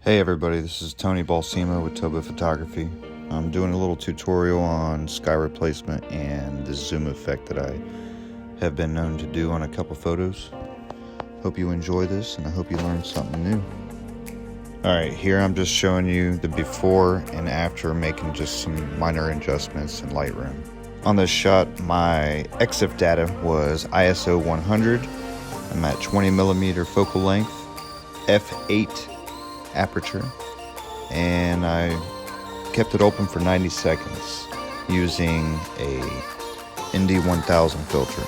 Hey everybody, this is Tony Balsimo with Toba Photography. I'm doing a little tutorial on sky replacement and the zoom effect that I have been known to do on a couple photos. Hope you enjoy this and I hope you learned something new. Alright, here I'm just showing you the before and after, making just some minor adjustments in Lightroom. On this shot, my EXIF data was ISO 100. I'm at 20mm focal length, f8 aperture, and I kept it open for 90 seconds using a Indy 1000 filter.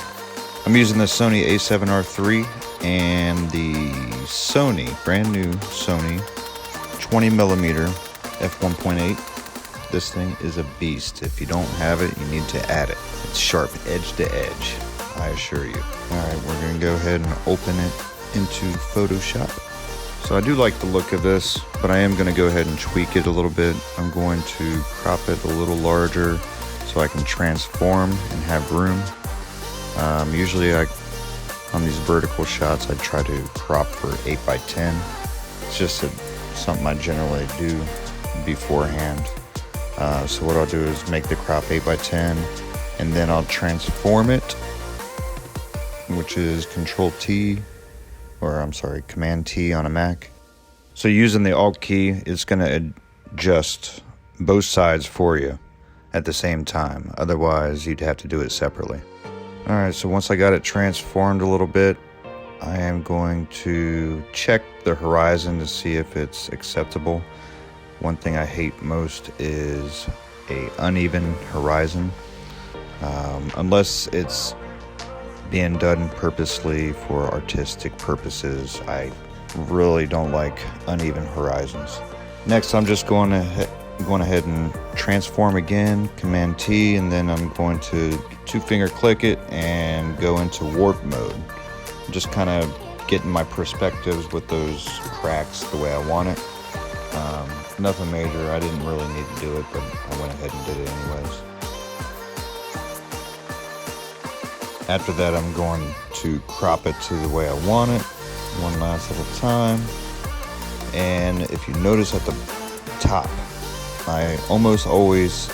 I'm using the Sony a7R III and the Sony, brand new Sony 20mm f1.8. This thing is a beast. If you don't have it, you need to add it. It's sharp edge to edge, I assure you. Alright, we're going to go ahead and open it into Photoshop. So I do like the look of this, but I am going to go ahead and tweak it a little bit. I'm going to crop it a little larger so I can transform and have room. Usually on these vertical shots I try to crop for 8x10. It's just something I generally do beforehand. So what I'll do is make the crop 8x10 and then I'll transform it, which is Command T on a Mac. So using the Alt key, it's going to adjust both sides for you at the same time. Otherwise, you'd have to do it separately. Alright, so once I got it transformed a little bit, I am going to check the horizon to see if it's acceptable. One thing I hate most is an uneven horizon. Unless it's being done purposely for artistic purposes, I really don't like uneven horizons. Next, I'm just going ahead and transform again, Command T, and then I'm going to two-finger click it and go into warp mode. I'm just kind of getting my perspectives with those cracks the way I want it. Nothing major. I didn't really need to do it, but I went ahead and did it anyways. After that, I'm going to crop it to the way I want it, one last little time. And if you notice at the top, I almost always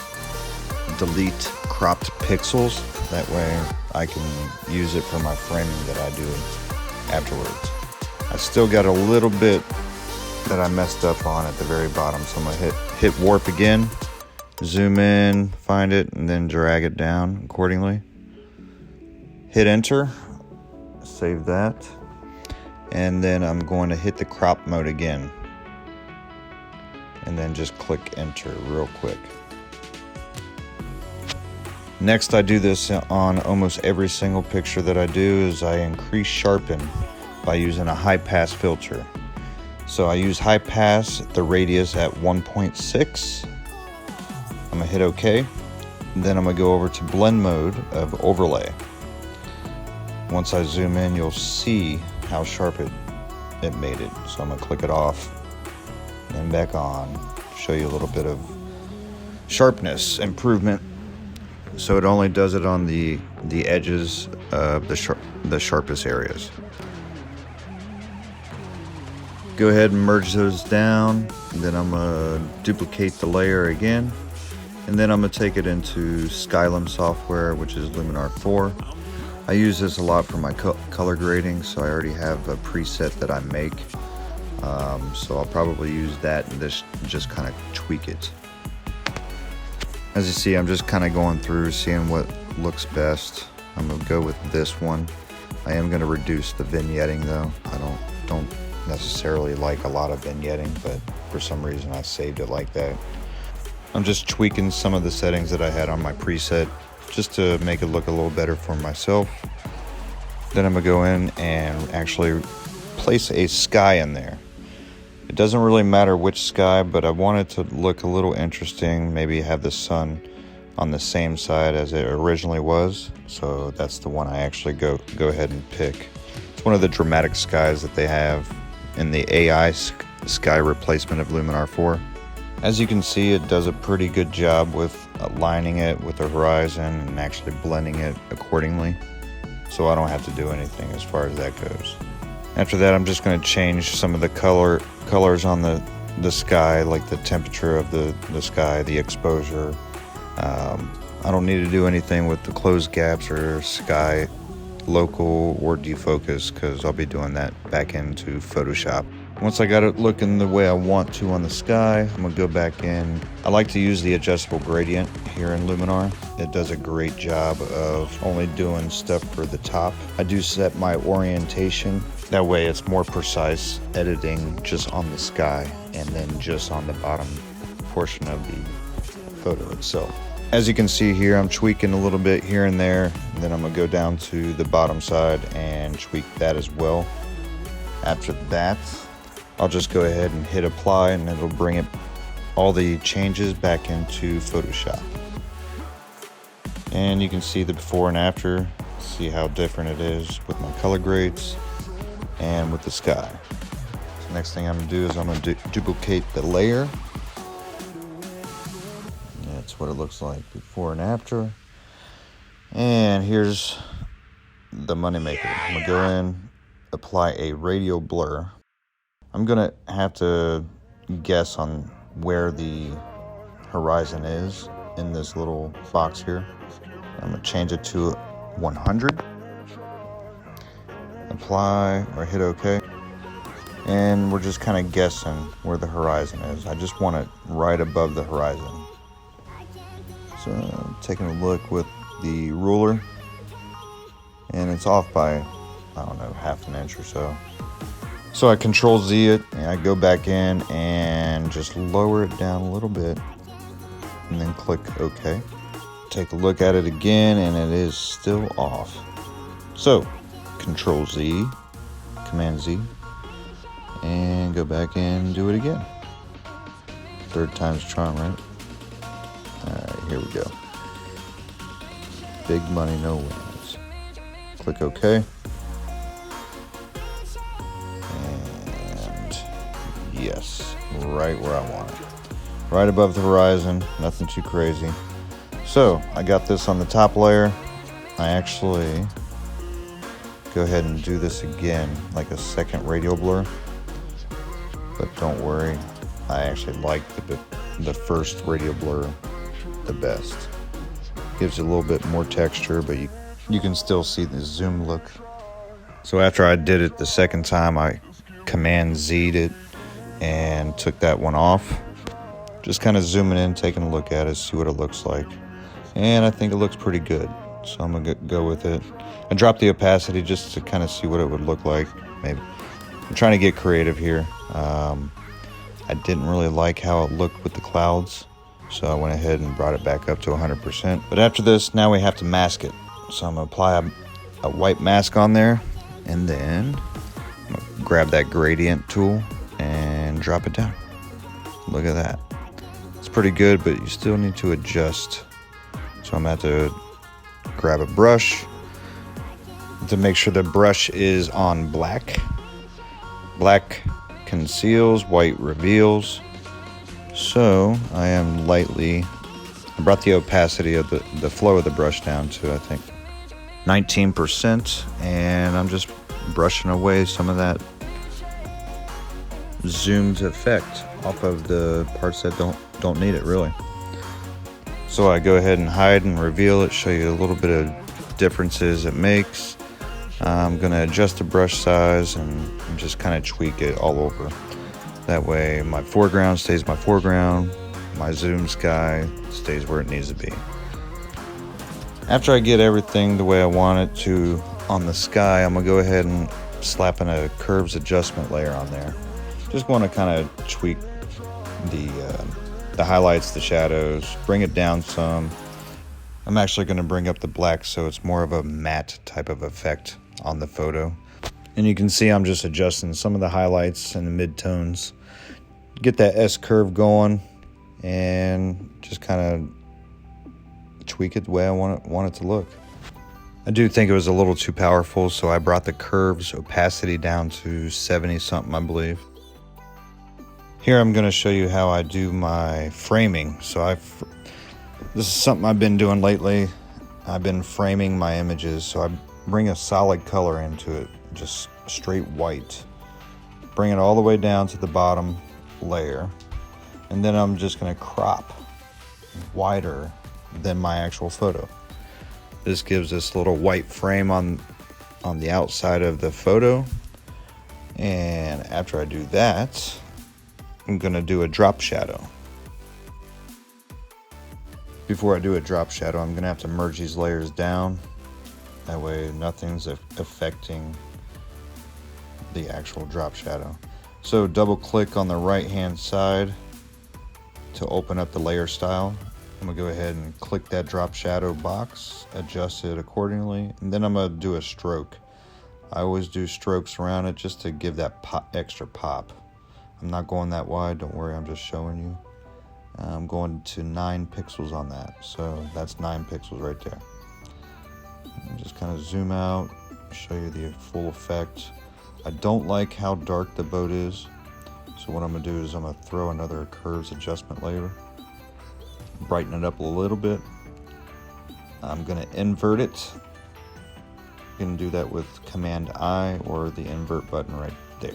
delete cropped pixels. That way I can use it for my framing that I do afterwards. I still got a little bit that I messed up on at the very bottom, so I'm gonna hit warp again, zoom in, find it, and then drag it down accordingly. Hit enter, save that, and then I'm going to hit the crop mode again, and then just click enter real quick. Next, I do this on almost every single picture that I do, is I increase Sharpen by using a high pass filter. So I use high pass, the radius at 1.6. I'm gonna hit OK, and then I'm gonna go over to blend mode of overlay. Once I zoom in, you'll see how sharp it made it. So I'm gonna click it off and back on, show you a little bit of sharpness improvement. So it only does it on the edges of the sharpest areas. Go ahead and merge those down, and then I'm gonna duplicate the layer again, and then I'm gonna take it into Skylum software, which is Luminar 4. I use this a lot for my color grading, so I already have a preset that I make. So I'll probably use that and just kind of tweak it. As you see, I'm just kind of going through, seeing what looks best. I'm gonna go with this one. I am gonna reduce the vignetting though. I don't necessarily like a lot of vignetting, but for some reason I saved it like that. I'm just tweaking some of the settings that I had on my preset, just to make it look a little better for myself. Then I'm gonna go in and actually place a sky in there. It doesn't really matter which sky, but I want it to look a little interesting, maybe have the sun on the same side as it originally was. So that's the one I actually go ahead and pick. It's one of the dramatic skies that they have in the AI sky replacement of Luminar 4. As you can see, it does a pretty good job with aligning it with the horizon and actually blending it accordingly. So I don't have to do anything as far as that goes. After that, I'm just going to change some of the colors on the the sky, like the temperature of the sky, the exposure. I don't need to do anything with the closed gaps or sky local or defocus, because I'll be doing that back into Photoshop. Once I got it looking the way I want to on the sky, I'm gonna go back in. I like to use the adjustable gradient here in Luminar. It does a great job of only doing stuff for the top. I do set my orientation. That way it's more precise editing just on the sky and then just on the bottom portion of the photo itself. As you can see here, I'm tweaking a little bit here and there, and then I'm gonna go down to the bottom side and tweak that as well. After that, I'll just go ahead and hit apply, and it'll bring it all the changes back into Photoshop. And you can see the before and after, see how different it is with my color grades and with the sky. So next thing I'm gonna do is I'm gonna duplicate the layer. That's what it looks like before and after. And here's the moneymaker. I'm gonna go in, apply a Radial Blur. I'm gonna have to guess on where the horizon is in this little box here. I'm gonna change it to 100. Apply or hit OK. And we're just kind of guessing where the horizon is. I just want it right above the horizon. So I'm taking a look with the ruler, and it's off by, I don't know, half an inch or so. So I Control Z it, and I go back in and just lower it down a little bit, and then click OK. Take a look at it again, and it is still off. So Control Z, Command Z, and go back in and do it again. Third time's charm, right? Alright, here we go. Big money, no wins. Click OK. And yes, right where I want it. Right above the horizon, nothing too crazy. So, I got this on the top layer. I actually go ahead and do this again, like a second Radial Blur. But don't worry, I actually like the first Radial Blur the best. Gives you a little bit more texture, but you can still see the zoom look. So after I did it the second time, I Command Z'd it and took that one off. Just kind of zooming in, taking a look at it, see what it looks like. And I think it looks pretty good, so I'm gonna go with it. I dropped the opacity just to kind of see what it would look like. Maybe I'm trying to get creative here. I didn't really like how it looked with the clouds, so I went ahead and brought it back up to 100%. But after this, now we have to mask it. So I'm gonna apply a white mask on there, and then I'm gonna grab that gradient tool and drop it down. Look at that. It's pretty good, but you still need to adjust. So I'm gonna have to grab a brush to make sure the brush is on black. Black conceals, white reveals. So I am lightly, I brought the opacity of the flow of the brush down to, I think, 19%, and I'm just brushing away some of that zoomed effect off of the parts that don't need it really. So I go ahead and hide and reveal it, show you a little bit of differences it makes. I'm gonna adjust the brush size and just kind of tweak it all over. That way my foreground stays my foreground, my zoom sky stays where it needs to be. After I get everything the way I want it to on the sky, I'm gonna go ahead and slap in a curves adjustment layer on there. Just want to kind of tweak the highlights, the shadows, bring it down some. I'm actually going to bring up the black so it's more of a matte type of effect on the photo. And you can see I'm just adjusting some of the highlights and the midtones. Get that S curve going and just kind of tweak it the way I want it to look. I do think it was a little too powerful, so I brought the curves opacity down to 70 something, I believe. Here I'm going to show you how I do my framing. So this is something I've been doing lately. I've been framing my images, so I bring a solid color into it, just straight white. Bring it all the way down to the bottom, layer, and then I'm just going to crop wider than my actual photo. This gives this little white frame on the outside of the photo. And after I do that, I'm going to do a drop shadow. Before I do a drop shadow, I'm going to have to merge these layers down. That way nothing's affecting the actual drop shadow. So double click on the right hand side to open up the layer style. I'm going to go ahead and click that drop shadow box, adjust it accordingly, and then I'm going to do a stroke. I always do strokes around it just to give that extra pop. I'm not going that wide, don't worry, I'm just showing you. I'm going to 9 pixels on that, so that's 9 pixels right there. And just kind of zoom out, show you the full effect. I don't like how dark the boat is, so what I'm going to do is I'm going to throw another curves adjustment layer, brighten it up a little bit. I'm going to invert it. You can do that with Command I or the invert button right there.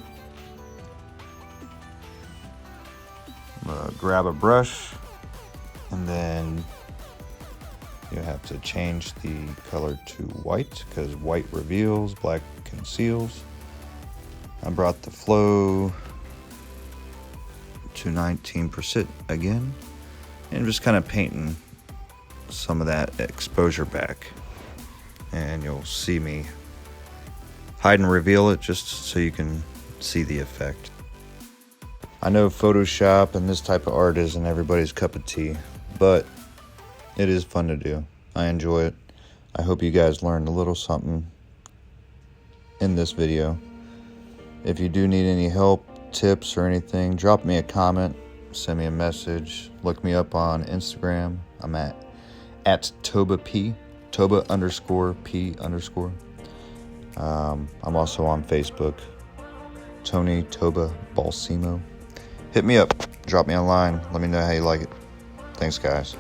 I'm going to grab a brush, and then you have to change the color to white because white reveals, black conceals. I brought the flow to 19% again, and just kind of painting some of that exposure back. And you'll see me hide and reveal it just so you can see the effect. I know Photoshop and this type of art isn't everybody's cup of tea, but it is fun to do. I enjoy it. I hope you guys learned a little something in this video. If you do need any help, tips, or anything, drop me a comment, send me a message, look me up on Instagram. I'm at TobaP. Toba_P_. I'm also on Facebook, Tony Toba Balsimo. Hit me up, drop me a line, let me know how you like it. Thanks, guys.